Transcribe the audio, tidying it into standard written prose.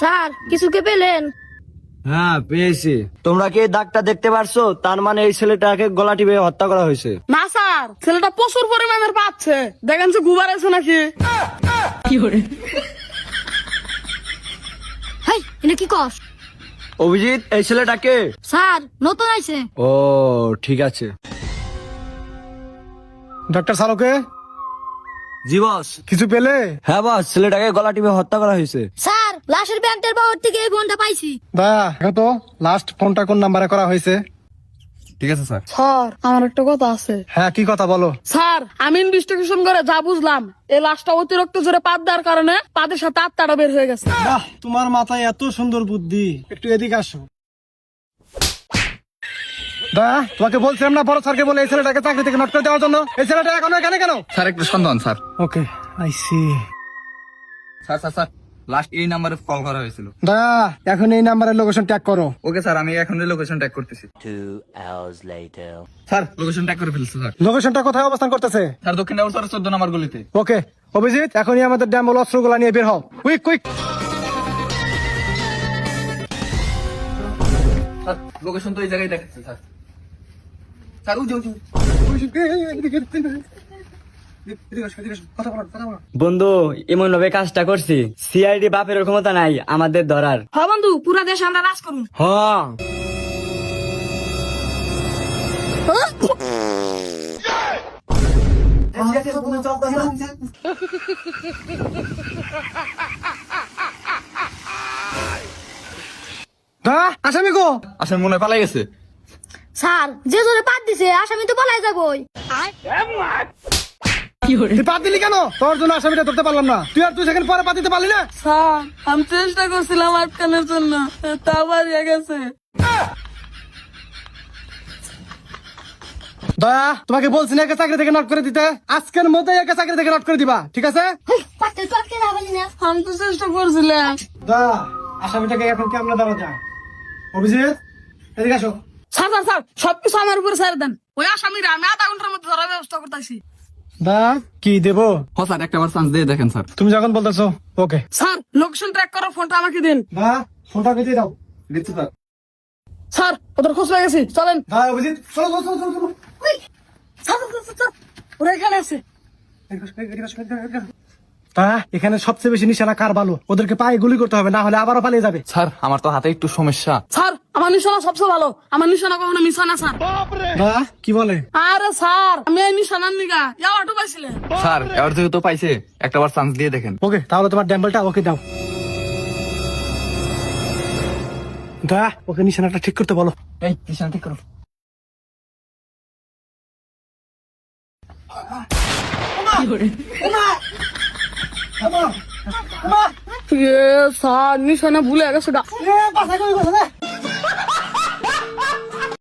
Sir কিছু কে পেলেন? হ্যাঁ পেয়েছি। তোমরা কি এই দাগটা দেখতে পারছো? তার মানে এই ছেলেটাকে গলা টিপে হত্যা করা হয়েছে। না স্যার, ছেলেটা প্রচুর পরিমাণের পাচ্ছে। দেখেন সে গুবার আছে নাকি। হেই, এটা কি কস? অভিজিৎ, এই ছেলেটাকে? স্যার নতুন আইছে। ও ঠিক আছে। ডক্টর সালোকে জি বস। কিছু পেলে? হ্যাঁ বস, ছেলেটাকে গলা টিপে হত্যা করা হয়েছে। স্যার লাশের ব্যান্ডের বাবর থেকে এই ফোনটা পাইছি। দয়া দেখো তো লাস্ট ফোনটা কোন নাম্বারে করা হয়েছে। ঠিক আছে স্যার। স্যার আমার একটা কথা আছে। হ্যাঁ কি কথা বলো। স্যার আমি ইনভেস্টিগেশন করে যা বুঝলাম, এই লাশটা অতিরিক্ত জোরে পাত দেওয়ার কারণে পাদের সাথে আত্মাটা বের হয়ে গেছে। বাহ, তোমার মাথায় এত সুন্দর বুদ্ধি। একটু এদিকে আসো। দয়া, তোমাকে বলছিলাম না বড় স্যারকে বলে এই ছেলেটাকে চাকরি থেকে নট করে দেওয়ার জন্য। এই ছেলেটা এখনো এখানে কেন? স্যার একটু সন্ধান স্যার। Okay I see. Sir sir sir last এই নাম্বারে কল করা হয়েছিল। দয়া, এখন এই নাম্বারের লোকেশন ট্যাগ করো। ওকে স্যার, আমি এখন লোকেশন ট্যাগ করতেছি। 2 hours later. Sir location tag করে ফেলছি স্যার। লোকেশনটা কোথায় অবস্থান করতেছে? স্যার দক্ষিণ ডাবল 14 নম্বর গলিতে। ওকে অভিজিৎ, এখনই আমাদের ড্যামল অস্ত্রগুলা নিয়ে বের হও। Quick quick. স্যার লোকেশন তো এই জায়গায় দেখাচ্ছে স্যার। স্যার উঠে উঠে কথা বলো কথা বলো। বন্ধু, এমন ভাবে কাজটা করছি, সিআইডি বাপের ক্ষমতা নাই আমাদের ধরার। হ্যাঁ বন্ধু, পুরা দেশে আমরা রাজ করুন। হ্যাঁ দয়া, আসামি গো। আসলে মনে হয় পালাই গেছে। স্যার যে জোরে পাত দিছে আসামি তো পলাই যাবই। তুই পাত দিলি কেন? তোর জন্য আসামিটা ধরতে পারলাম না। তুই আর 2 সেকেন্ড পরে পাত দিতে পারলি না। স্যার আমি চেষ্টা করছিলাম আটকানোর জন্য, তা বাড়িয়ে গেছে। দয়া, তোমাকে বলছি না একে চাকরি থেকে নট করে দিতে। আজকের মধ্যে একে চাকরি থেকে নট করে দিবা, ঠিক আছে? হেই, পাততে তো আটকে না পারি না। আমি তো চেষ্টা করছিলাম। দয়া, আসামিটাকে এখন কেমনে দেওয়া যায়? অভিজিৎ এদিকে আসো। স্যার স্যার স্যার সবকিছু আমার উপরে ছেড়ে দেন। ওই আসামিরা আমি আধা ঘন্টার মধ্যে ধরার ব্যবস্থা করতেছি। দয়া, কি দেবো? হ্যাঁ স্যার, একটা বার চান্স দিয়ে দেখেন স্যার। তুমি যখন বলতেছো ওকে। স্যার লোকেশন ট্র্যাক করার ফোনটা আমাকে দিন। দয়া, ফোনটা দিয়ে দাও। দিচ্ছি স্যার। স্যার ওদের খোঁজ পেয়ে গেছি, চলেন। দয়া, অভিজিৎ চলো চলো চলো চলো চলো। ওই, স্যার স্যার, স্যার, স্যার, ওরা এখানে আছে। দয়া, এখানে সবচেয়ে বেশি নিশানা কার ভালো? ওদেরকে পায়ে গুলি করতে হবে, না হলে আবারও পালিয়ে যাবে। স্যার আমার তো হাতে একটু সমস্যা। স্যার আমার নিশানা সবচেয়ে ভালো, আমার নিশানা কখনো মিস হয় না স্যার। দয়া, কি বলে? আরে স্যার আমি এই নিশানার নিগা ইয়া অটো পাইছিলেন। স্যার এবার যেহেতু পাইছে, একটা বার চান্স দিয়ে দেখেন। ওকে, তাহলে তোমার ড্যাম্বলটা ওকে দাও। দয়া, ওকে নিশানাটা ঠিক করতে বলো। এই নিশানা ঠিক করো। স্যার নিশানা ভুলে গেছে গা। বাসায় কই গেছে রে?